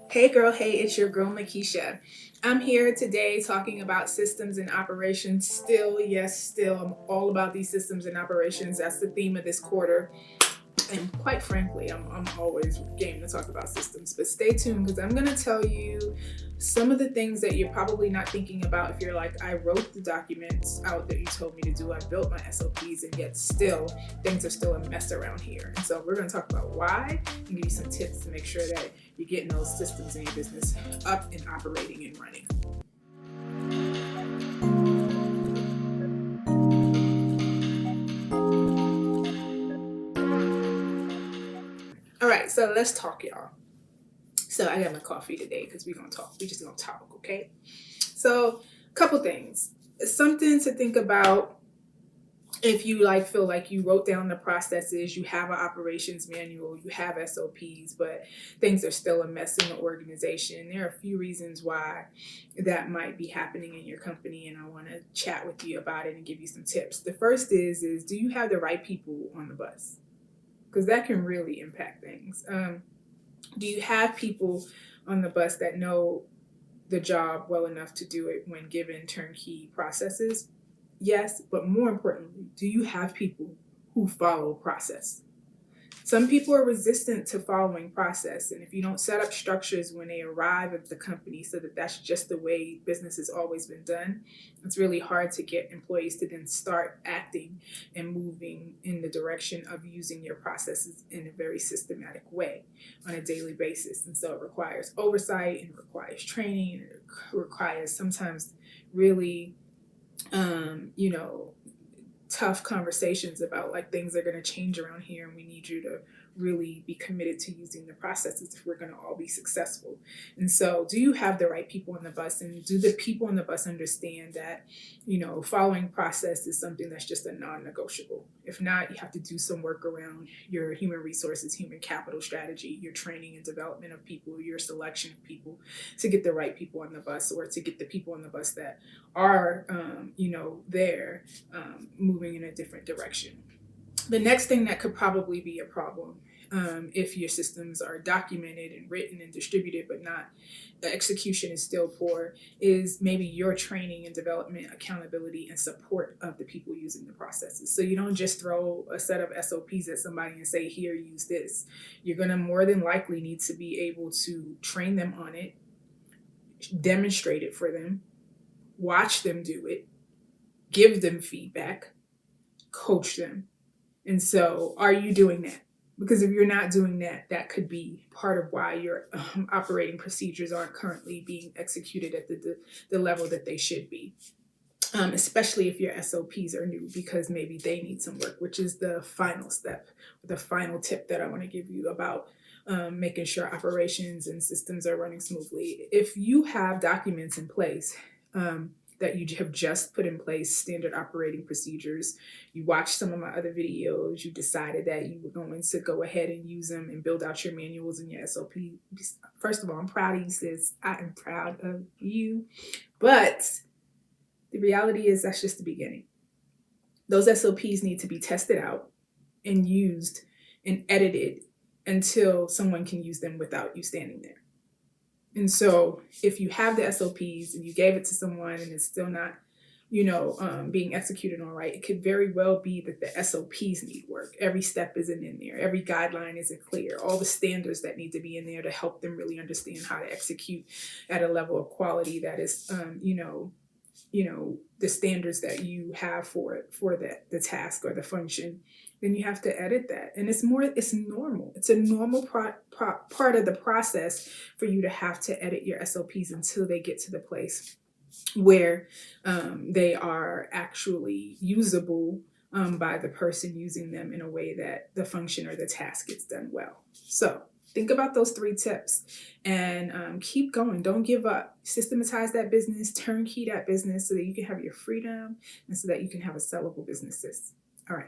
Hey girl, hey, it's your girl Makisha. I'm here today talking about systems and operations. Still, yes, still, I'm all about these systems and operations. That's the theme of this quarter. And quite frankly, I'm always game to talk about systems. But stay tuned because I'm going to tell you some of the things that you're probably not thinking about if you're like, I wrote the documents out that you told me to do. I built my SOPs, and yet still, things are still a mess around here. And so we're going to talk about why and give you some tips to make sure that you're getting those systems in your business up and operating and running. All right, so let's talk, y'all. So I got my coffee today because we're gonna talk. We just gonna talk, okay? So, a couple things. Something to think about if you feel like you wrote down the processes, you have an operations manual, you have SOPs, but things are still a mess in the organization. There are a few reasons why that might be happening in your company, and I want to chat with you about it and give you some tips. The first is do you have the right people on the bus? Because that can really impact things. Do you have people on the bus that know the job well enough to do it when given turnkey processes? Yes, but more importantly, do you have people who follow process? Some people are resistant to following process, and if you don't set up structures when they arrive at the company so that that's just the way business has always been done, it's really hard to get employees to then start acting and moving in the direction of using your processes in a very systematic way on a daily basis. And so it requires oversight, and it requires training, and it requires sometimes really you know, tough conversations about like things are going to change around here, and we need you to really be committed to using the processes if we're going to all be successful. And so, do you have the right people on the bus, and do the people on the bus understand that, following process is something that's just a non-negotiable? If not, you have to do some work around your human resources, human capital strategy, your training and development of people, your selection of people to get the right people on the bus, or to get the people on the bus that are there moving in a different direction. The next thing that could probably be a problem, if your systems are documented and written and distributed, but not the execution is still poor, is maybe your training and development, accountability, and support of the people using the processes. So you don't just throw a set of SOPs at somebody and say, here, use this. You're going to more than likely need to be able to train them on it, demonstrate it for them, watch them do it, give them feedback, coach them. And so, are you doing that? Because if you're not doing that, that could be part of why your operating procedures aren't currently being executed at the level that they should be. Especially if your SOPs are new, because maybe they need some work, which is the final step, the final tip that I want to give you about making sure operations and systems are running smoothly. If you have documents in place, that you have just put in place, standard operating procedures, you watched some of my other videos, you decided that you were going to go ahead and use them and build out your manuals and your SOPs. First of all, I'm proud of you, sis. I am proud of you. But the reality is that's just the beginning. Those SOPs need to be tested out and used and edited until someone can use them without you standing there. And so if you have the SOPs and you gave it to someone and it's still not, being executed all right, it could very well be that the SOPs need work. Every step isn't in there. Every guideline isn't clear. All the standards that need to be in there to help them really understand how to execute at a level of quality that is, the standards that you have for the task or the function, then you have to edit that. And it's normal. It's a normal part of the process for you to have to edit your SOPs until they get to the place where they are actually usable by the person using them in a way that the function or the task gets done well. So think about those 3 tips and keep going. Don't give up. Systematize that business, turnkey that business so that you can have your freedom and so that you can have a sellable business. All right.